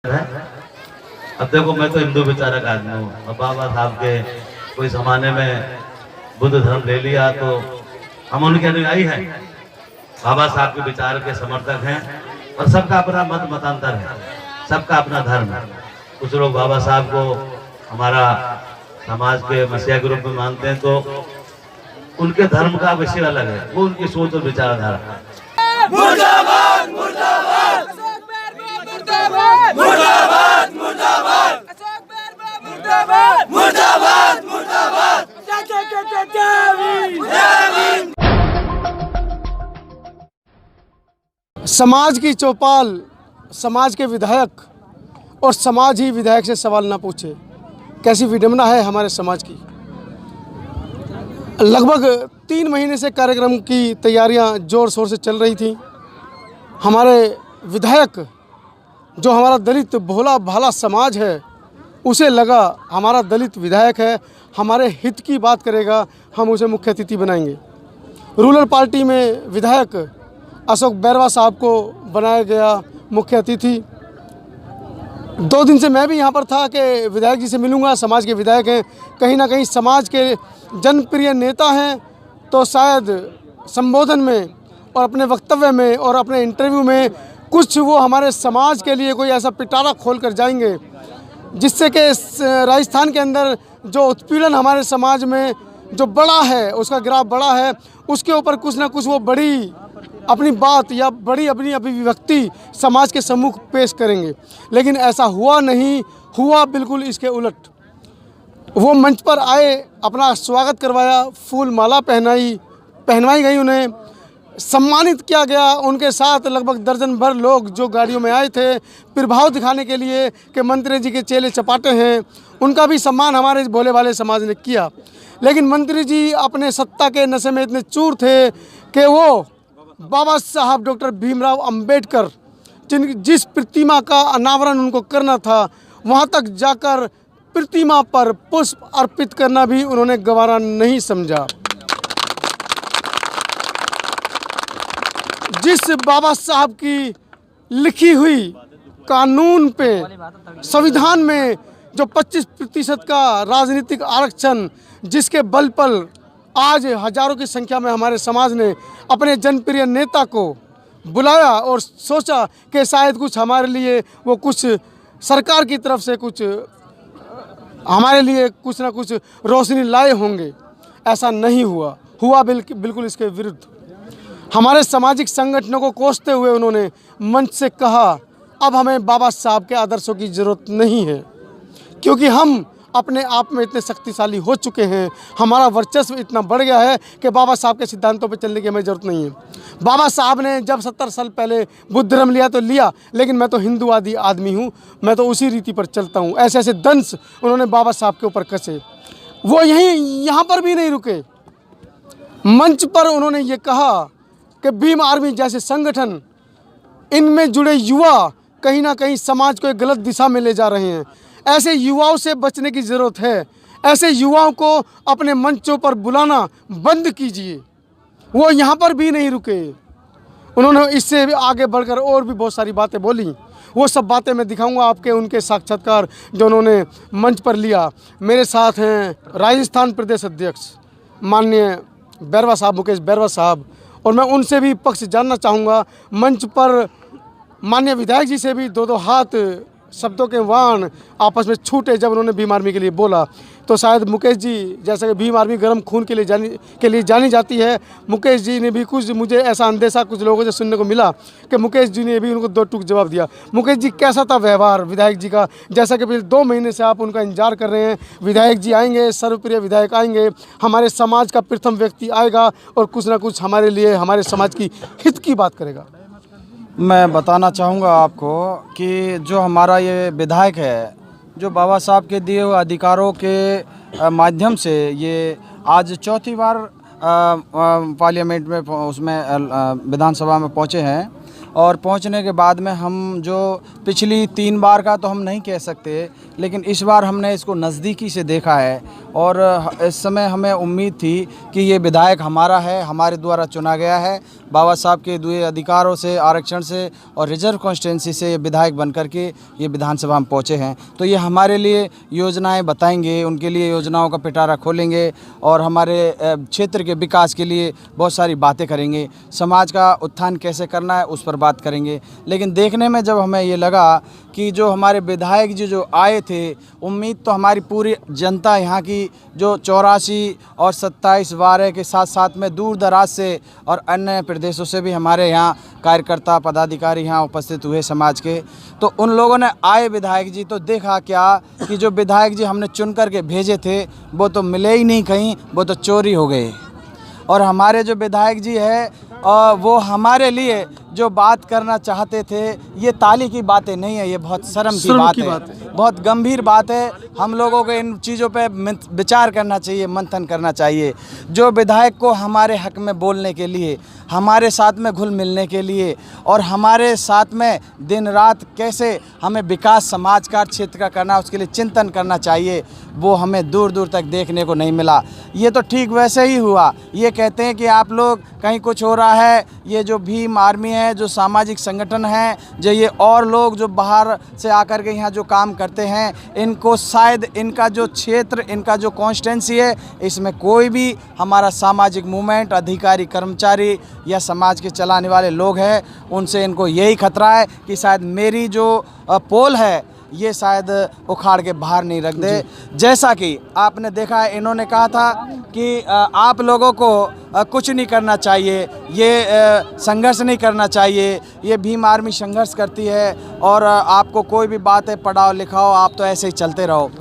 है। अब देखो, मैं तो हिंदू विचारक आदमी हूँ। अब बाबा साहब के कोई जमाने में बुद्ध धर्म ले लिया तो हम उनके अनुयायी हैं, बाबा साहब के विचार के समर्थक हैं। और सबका अपना मत मतांतर है, सबका अपना धर्म है। कुछ लोग बाबा साहब को हमारा समाज के मसीहा के रूप में मानते हैं, तो उनके धर्म का विषय अलग है, वो उनकी सोच और विचारधारा है। मुर्दाबाद मुर्दाबाद मुर्दाबाद मुर्दाबाद मुर्दाबाद मुर्दाबाद मुर्दाबाद मुर्दाबाद। समाज की चौपाल, समाज के विधायक और समाज ही विधायक से सवाल ना पूछे, कैसी विडंबना है हमारे समाज की। लगभग 3 महीने से कार्यक्रम की तैयारियां जोर शोर से चल रही थी। हमारे विधायक, जो हमारा दलित भोला भाला समाज है, उसे लगा हमारा दलित विधायक है, हमारे हित की बात करेगा, हम उसे मुख्य अतिथि बनाएंगे। रूरल पार्टी में विधायक अशोक बैरवा साहब को बनाया गया मुख्य अतिथि। 2 दिन से मैं भी यहाँ पर था कि विधायक जी से मिलूँगा। समाज के विधायक हैं, कहीं ना कहीं समाज के जनप्रिय नेता हैं, तो शायद संबोधन में और अपने वक्तव्य में और अपने इंटरव्यू में कुछ वो हमारे समाज के लिए कोई ऐसा पिटारा खोल कर जाएंगे जिससे कि राजस्थान के अंदर जो उत्पीड़न हमारे समाज में जो बड़ा है, उसका ग्राफ बड़ा है, उसके ऊपर कुछ ना कुछ वो बड़ी अपनी बात या बड़ी अपनी अभिव्यक्ति समाज के सम्मुख पेश करेंगे। लेकिन ऐसा हुआ नहीं, हुआ बिल्कुल इसके उलट। वो मंच पर आए, अपना स्वागत करवाया, फूल माला पहनवाई गई, उन्हें सम्मानित किया गया। उनके साथ लगभग दर्जन भर लोग जो गाड़ियों में आए थे, प्रभाव दिखाने के लिए कि मंत्री जी के चेले चपाटे हैं, उनका भी सम्मान हमारे इस भोले भाले समाज ने किया। लेकिन मंत्री जी अपने सत्ता के नशे में इतने चूर थे कि वो बाबा साहब डॉक्टर भीमराव अंबेडकर जिस प्रतिमा का अनावरण उनको करना था, वहाँ तक जाकर प्रतिमा पर पुष्प अर्पित करना भी उन्होंने गवारा नहीं समझा। जिस बाबा साहब की लिखी हुई कानून पे, संविधान में जो 25% का राजनीतिक आरक्षण, जिसके बल पर आज हजारों की संख्या में हमारे समाज ने अपने जनप्रिय नेता को बुलाया और सोचा कि शायद कुछ हमारे लिए वो कुछ सरकार की तरफ से कुछ हमारे लिए कुछ ना कुछ रोशनी लाए होंगे। ऐसा नहीं हुआ, हुआ बिल्कुल इसके विरुद्ध। हमारे सामाजिक संगठनों को कोसते हुए उन्होंने मंच से कहा, अब हमें बाबा साहब के आदर्शों की ज़रूरत नहीं है, क्योंकि हम अपने आप में इतने शक्तिशाली हो चुके हैं, हमारा वर्चस्व इतना बढ़ गया है कि बाबा साहब के सिद्धांतों पर चलने की हमें ज़रूरत नहीं है। बाबा साहब ने जब 70 साल पहले बुद्ध धर्म लिया तो लिया, लेकिन मैं तो हिंदूवादी आदमी हूँ, मैं तो उसी रीति पर चलता हूँ। ऐसे ऐसे दंश उन्होंने बाबा साहब के ऊपर कसे। वो यहाँ पर भी नहीं रुके। मंच पर उन्होंने ये कहा कि भीम आर्मी जैसे संगठन, इनमें जुड़े युवा कहीं ना कहीं समाज को एक गलत दिशा में ले जा रहे हैं। ऐसे युवाओं से बचने की ज़रूरत है। ऐसे युवाओं को अपने मंचों पर बुलाना बंद कीजिए। वो यहाँ पर भी नहीं रुके। उन्होंने इससे भी आगे बढ़कर और भी बहुत सारी बातें बोली। वो सब बातें मैं दिखाऊंगा आपके उनके साक्षात्कार जो उन्होंने मंच पर लिया। मेरे साथ हैं राजस्थान प्रदेश अध्यक्ष माननीय बैरवा साहब, मुकेश बैरवा साहब, और मैं उनसे भी पक्ष जानना चाहूँगा। मंच पर माननीय विधायक जी से भी 2-2 हाथ शब्दों के वाण आपस में छूटे जब उन्होंने भीम आर्मी के लिए बोला। तो शायद मुकेश जी, जैसा कि भीम आर्मी गर्म खून के लिए जानी जाती है, मुकेश जी ने भी कुछ, मुझे ऐसा अंदेशा कुछ लोगों से सुनने को मिला कि मुकेश जी ने भी उनको 2 टूक जवाब दिया। मुकेश जी, कैसा था व्यवहार विधायक जी का? जैसा कि पिछले 2 महीने से आप उनका इंतजार कर रहे हैं। विधायक जी आएंगे, सर्वप्रिय विधायक आएंगे, हमारे समाज का प्रथम व्यक्ति आएगा और कुछ ना कुछ हमारे लिए, हमारे समाज की हित की बात करेगा। मैं बताना चाहूँगा आपको कि जो हमारा ये विधायक है, जो बाबा साहब के दिए हुए अधिकारों के माध्यम से ये आज 4थी बार पार्लियामेंट में, उसमें विधानसभा में पहुँचे हैं। और पहुंचने के बाद में हम जो पिछली 3 बार का तो हम नहीं कह सकते, लेकिन इस बार हमने इसको नज़दीकी से देखा है और इस समय हमें उम्मीद थी कि ये विधायक हमारा है, हमारे द्वारा चुना गया है। बाबा साहब के दिए अधिकारों से, आरक्षण से और रिजर्व कॉन्स्टिट्यूंसी से ये विधायक बन करके ये विधानसभा में पहुँचे हैं। तो ये हमारे लिए योजनाएं बताएंगे, उनके लिए योजनाओं का पिटारा खोलेंगे और हमारे क्षेत्र के विकास के लिए बहुत सारी बातें करेंगे। समाज का उत्थान कैसे करना है उस पर बात करेंगे। लेकिन देखने में जब हमें ये लगा कि जो हमारे विधायक जी जो आए थे, उम्मीद तो हमारी पूरी जनता यहाँ की जो 84 और 27 वार्ड के साथ साथ में दूर दराज से और अन्य प्रदेशों से भी हमारे यहाँ कार्यकर्ता पदाधिकारी यहाँ उपस्थित हुए समाज के, तो उन लोगों ने आए विधायक जी तो देखा क्या कि जो विधायक जी हमने चुन करके भेजे थे वो तो मिले ही नहीं कहीं, वो तो चोरी हो गए। और हमारे जो विधायक जी है वो हमारे लिए जो बात करना चाहते थे, ये ताली की बातें नहीं है, ये बहुत शर्म की बात है, बहुत गंभीर बात है। हम लोगों को इन चीज़ों पे विचार करना चाहिए, मंथन करना चाहिए। जो विधायक को हमारे हक में बोलने के लिए, हमारे साथ में घुल मिलने के लिए और हमारे साथ में दिन रात कैसे हमें विकास समाज का क्षेत्र का करना, उसके लिए चिंतन करना चाहिए, वो हमें दूर दूर तक देखने को नहीं मिला। ये तो ठीक वैसे ही हुआ। ये कहते हैं कि आप लोग कहीं कुछ हो रहा है, ये जो भीम आर्मी है, जो सामाजिक संगठन है, जो ये और लोग जो बाहर से आकर के यहाँ जो काम करते हैं, इनको शायद इनका जो क्षेत्र, इनका जो कॉन्स्टिट्यूंसी है, इसमें कोई भी हमारा सामाजिक मूवमेंट, अधिकारी कर्मचारी या समाज के चलाने वाले लोग हैं, उनसे इनको यही खतरा है कि शायद मेरी जो पोल है ये शायद उखाड़ के बाहर नहीं रख दे। जैसा कि आपने देखा है, इन्होंने कहा था कि आप लोगों को कुछ नहीं करना चाहिए, ये संघर्ष नहीं करना चाहिए, ये भीम आर्मी संघर्ष करती है और आपको कोई भी बात है पढ़ाओ लिखाओ, आप तो ऐसे ही चलते रहो।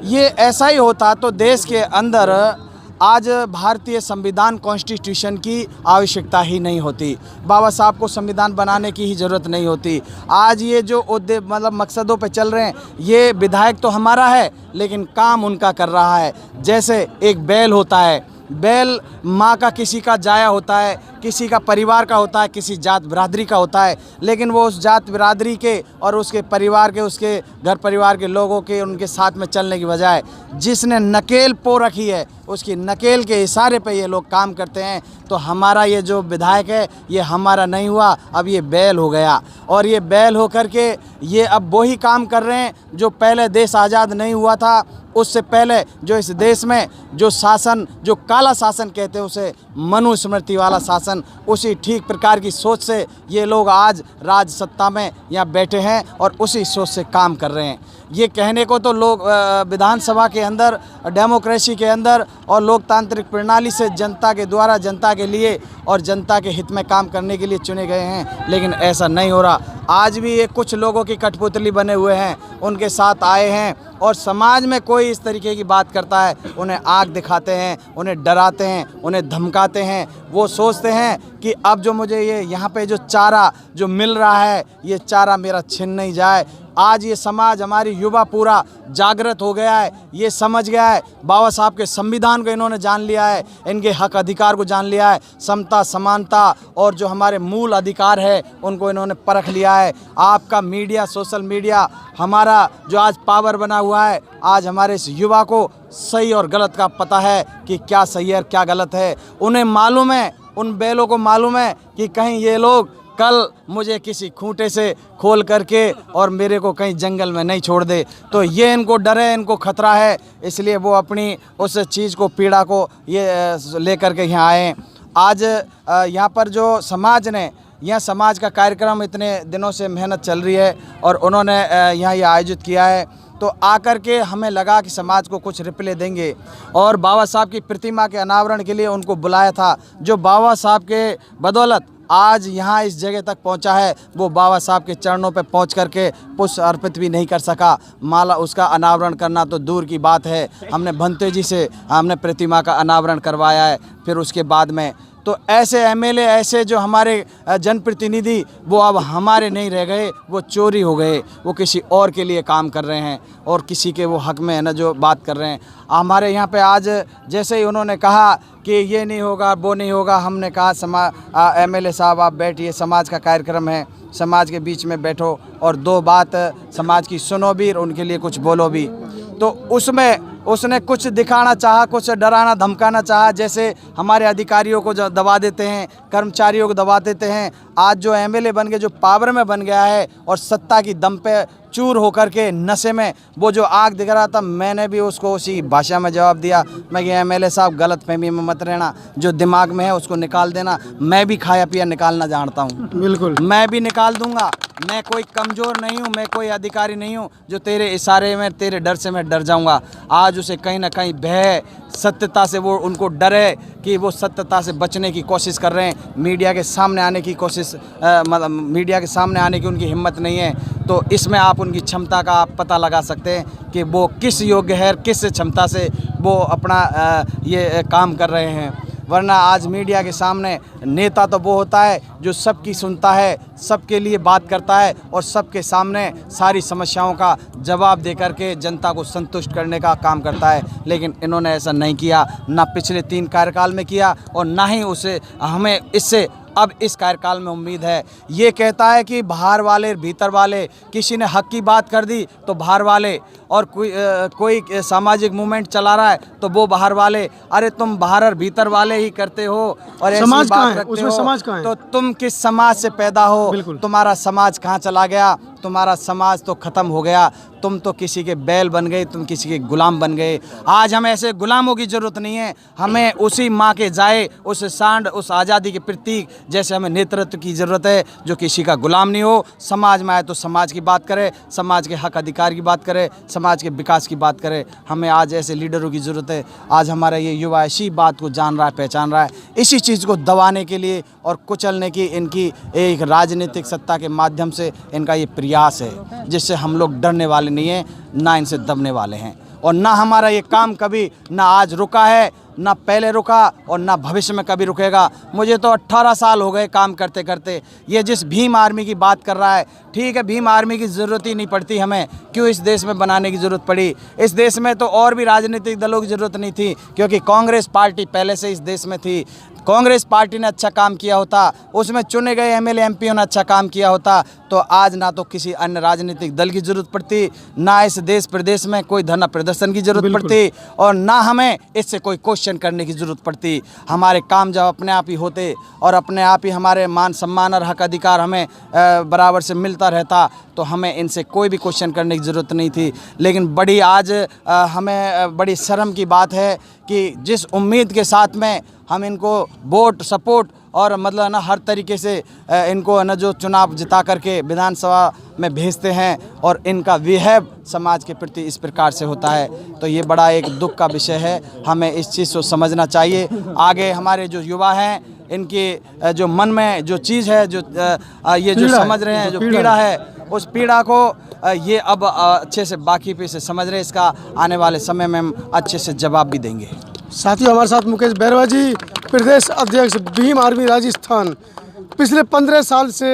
ये ऐसा ही होता तो देश के अंदर आज भारतीय संविधान कॉन्स्टिट्यूशन की आवश्यकता ही नहीं होती, बाबा साहब को संविधान बनाने की ही ज़रूरत नहीं होती। आज ये जो मतलब मकसदों पे चल रहे हैं, ये विधायक तो हमारा है लेकिन काम उनका कर रहा है। जैसे एक बैल होता है, बैल माँ का किसी का जाया होता है, किसी का परिवार का होता है, किसी जात बिरादरी का होता है, लेकिन वो उस जात बिरादरी के और उसके परिवार के, उसके घर परिवार के लोगों के, उनके साथ में चलने की बजाय जिसने नकेल पो रखी है, उसकी नकेल के इशारे पे ये लोग काम करते हैं। तो हमारा ये जो विधायक है, ये हमारा नहीं हुआ, अब ये बैल हो गया। और ये बैल हो करके ये अब वही काम कर रहे हैं जो पहले देश आज़ाद नहीं हुआ था, उससे पहले जो इस देश में जो शासन, जो काला शासन कहते हैं उसे, मनुस्मृति वाला शासन, उसी ठीक प्रकार की सोच से ये लोग आज राज सत्ता में यहाँ बैठे हैं और उसी सोच से काम कर रहे हैं। ये कहने को तो लोग विधानसभा के अंदर, डेमोक्रेसी के अंदर और लोकतांत्रिक प्रणाली से जनता के द्वारा, जनता के लिए और जनता के हित में काम करने के लिए चुने गए हैं, लेकिन ऐसा नहीं हो रहा। आज भी ये कुछ लोगों की कठपुतली बने हुए हैं, उनके साथ आए हैं और समाज में कोई इस तरीके की बात करता है, उन्हें आग दिखाते हैं, उन्हें डराते हैं, उन्हें धमकाते हैं। वो सोचते हैं कि अब जो मुझे ये यहाँ पे जो चारा जो मिल रहा है, ये चारा मेरा छिन नहीं जाए। आज ये समाज, हमारी युवा पूरा जागृत हो गया है, ये समझ गया है, बाबा साहब के संविधान को इन्होंने जान लिया है, इनके हक अधिकार को जान लिया है, समता, समानता और जो हमारे मूल अधिकार है उनको इन्होंने परख लिया है। आपका मीडिया, सोशल मीडिया हमारा जो आज पावर बना हुआ है, आज हमारे इस युवा को सही और गलत का पता है कि क्या सही है और क्या गलत है। उन्हें मालूम है, उन बैलों को मालूम है कि कहीं ये लोग कल मुझे किसी खूंटे से खोल करके और मेरे को कहीं जंगल में नहीं छोड़ दे। तो ये इनको डर है, इनको खतरा है, इसलिए वो अपनी उस चीज़ को, पीड़ा को ये लेकर के यहाँ आए। आज यहाँ पर जो समाज ने, यह समाज का कार्यक्रम इतने दिनों से मेहनत चल रही है और उन्होंने यहाँ ये आयोजित किया है, तो आकर के हमें लगा कि समाज को कुछ रिप्ले देंगे और बाबा साहब की प्रतिमा के अनावरण के लिए उनको बुलाया था। जो बाबा साहब के बदौलत आज यहाँ इस जगह तक पहुँचा है, वो बाबा साहब के चरणों पे पहुँच करके पुष्प अर्पित भी नहीं कर सका, माला उसका अनावरण करना तो दूर की बात है। हमने भंते जी से हमने प्रतिमा का अनावरण करवाया है, फिर उसके बाद में तो ऐसे एमएलए, ऐसे जो हमारे जनप्रतिनिधि, वो अब हमारे नहीं रह गए, वो चोरी हो गए, वो किसी और के लिए काम कर रहे हैं और किसी के वो हक में है ना जो बात कर रहे हैं। हमारे यहाँ पे आज जैसे ही उन्होंने कहा कि ये नहीं होगा, वो नहीं होगा, हमने कहा एमएलए साहब आप बैठिए, समाज का कार्यक्रम है, समाज के बीच में बैठो और दो बात समाज की सुनो भी और उनके लिए कुछ बोलो भी। तो उसमें उसने कुछ दिखाना चाहा, कुछ डराना धमकाना चाहा, जैसे हमारे अधिकारियों को जो दबा देते हैं, कर्मचारियों को दबा देते हैं। आज जो एमएलए बन के जो पावर में बन गया है और सत्ता की दम पे चूर होकर के नशे में वो जो आग दिख रहा था, मैंने भी उसको उसी भाषा में जवाब दिया। मैं कि एमएलए साहब गलत फहमी में मत रहना, जो दिमाग में है उसको निकाल देना। मैं भी खाया पिया निकालना जानता हूँ, बिल्कुल मैं भी निकाल दूंगा। मैं कोई कमज़ोर नहीं हूँ, मैं कोई अधिकारी नहीं हूँ जो तेरे इशारे में, तेरे डर से मैं डर जाऊँगा। आज उसे कहीं ना कहीं भय, सत्यता से वो उनको डर है कि वो सत्यता से बचने की कोशिश कर रहे हैं। मीडिया के सामने आने की कोशिश, मतलब मीडिया के सामने आने की उनकी हिम्मत नहीं है। तो इसमें आप उनकी क्षमता का आप पता लगा सकते हैं कि वो किस योग्य है, किस क्षमता से वो अपना ये काम कर रहे हैं। वरना आज मीडिया के सामने नेता तो वो होता है जो सबकी सुनता है, सबके लिए बात करता है और सबके सामने सारी समस्याओं का जवाब दे करके जनता को संतुष्ट करने का काम करता है। लेकिन इन्होंने ऐसा नहीं किया, ना पिछले 3 कार्यकाल में किया और ना ही उसे हमें इससे अब इस कार्यकाल में उम्मीद है। ये कहता है कि बाहर वाले भीतर वाले, किसी ने हक की बात कर दी तो बाहर वाले, और कोई सामाजिक मूवमेंट चला रहा है तो वो बाहर वाले। अरे तुम बाहर और भीतर वाले ही करते हो और ऐसी समाज कहाँ बात है? रखते उसमें हो, समाज कहाँ है? तो तुम किस समाज से पैदा हो? बिल्कुल। तुम्हारा समाज कहाँ चला गया? तुम्हारा समाज तो ख़त्म हो गया। तुम तो किसी के बैल बन गए, तुम किसी के गुलाम बन गए। आज हमें ऐसे गुलामों की ज़रूरत नहीं है, हमें उसी माँ के जाए, उस सांड, उस आज़ादी के प्रतीक जैसे हमें नेतृत्व की ज़रूरत है जो किसी का गुलाम नहीं हो। समाज में आए तो समाज की बात करे, समाज के हक अधिकार की बात करे, समाज के विकास की बात करे। हमें आज ऐसे लीडरों की ज़रूरत है। आज हमारा ये युवा इसी बात को जान रहा है, पहचान रहा है। इसी चीज़ को दबाने के लिए और कुचलने की इनकी एक राजनीतिक सत्ता के माध्यम से इनका ये प्रयास है, जिससे हम लोग डरने वाले नहीं हैं, ना इनसे दबने वाले हैं। और ना हमारा ये काम कभी ना आज रुका है, ना पहले रुका और ना भविष्य में कभी रुकेगा। मुझे तो 18 साल हो गए काम करते करते। ये जिस भीम आर्मी की बात कर रहा है, ठीक है, भीम आर्मी की ज़रूरत ही नहीं पड़ती हमें। क्यों इस देश में बनाने की ज़रूरत पड़ी? इस देश में तो और भी राजनीतिक दलों की ज़रूरत नहीं थी, क्योंकि कांग्रेस पार्टी पहले से इस देश में थी। कांग्रेस पार्टी ने अच्छा काम किया होता, उसमें चुने गए एमएलए एमपीओ ने अच्छा काम किया होता, तो आज ना तो किसी अन्य राजनीतिक दल की ज़रूरत पड़ती, ना इस देश प्रदेश में कोई धरना प्रदर्शन की ज़रूरत पड़ती, और ना हमें इससे कोई क्वेश्चन करने की ज़रूरत पड़ती। हमारे काम जब अपने आप ही होते और अपने आप ही हमारे मान सम्मान और हक अधिकार हमें बराबर से मिलता रहता, तो हमें इनसे कोई भी क्वेश्चन करने की ज़रूरत नहीं थी। लेकिन बड़ी आज हमें बड़ी शर्म की बात है कि जिस उम्मीद के साथ में हम इनको वोट सपोर्ट और मतलब ना हर तरीके से इनको ना जो चुनाव जिता करके विधानसभा में भेजते हैं और इनका बिहेव समाज के प्रति इस प्रकार से होता है, तो ये बड़ा एक दुख का विषय है। हमें इस चीज़ को समझना चाहिए। आगे हमारे जो युवा हैं, इनके जो मन में जो चीज़ है, जो ये जो समझ रहे हैं, जो पीड़ा है, उस पीड़ा को ये अब अच्छे से बाकी पे से समझ रहे हैं। इसका आने वाले समय में हम अच्छे से जवाब भी देंगे। साथियों, हमारे साथ मुकेश बैरवा जी, प्रदेश अध्यक्ष भीम आर्मी राजस्थान। पिछले 15 साल से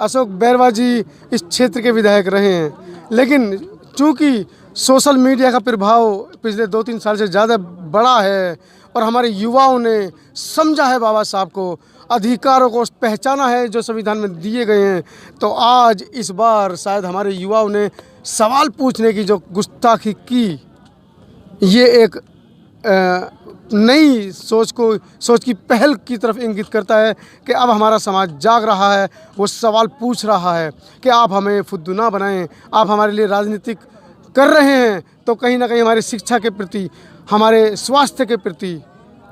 अशोक बैरवा जी इस क्षेत्र के विधायक रहे हैं, लेकिन चूंकि सोशल मीडिया का प्रभाव पिछले 2-3 साल से ज़्यादा बड़ा है और हमारे युवाओं ने समझा है बाबा साहब को, अधिकारों को पहचाना है जो संविधान में दिए गए हैं, तो आज इस बार शायद हमारे युवाओं ने सवाल पूछने की जो गुस्ताखी की, ये एक नई सोच की पहल की तरफ इंगित करता है कि अब हमारा समाज जाग रहा है। वो सवाल पूछ रहा है कि आप हमें फुद्दू ना बनाएं, आप हमारे लिए राजनीतिक कर रहे हैं तो कहीं ना कहीं हमारी शिक्षा के प्रति, हमारे स्वास्थ्य के प्रति,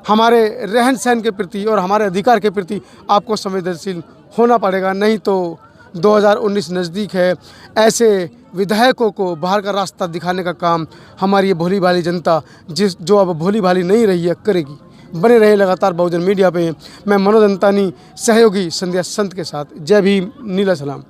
हमारे रहन सहन के प्रति और हमारे अधिकार के प्रति आपको संवेदनशील होना पड़ेगा, नहीं तो 2019 नज़दीक है। ऐसे विधायकों को बाहर का रास्ता दिखाने का काम हमारी ये भोली भाली जनता, जो अब भोली भाली नहीं रही है, करेगी। बने रहे लगातार बहुजन मीडिया पे। मैं मनोज अंतानी, सहयोगी संध्या संत के साथ। जय भीम, नीला सलाम।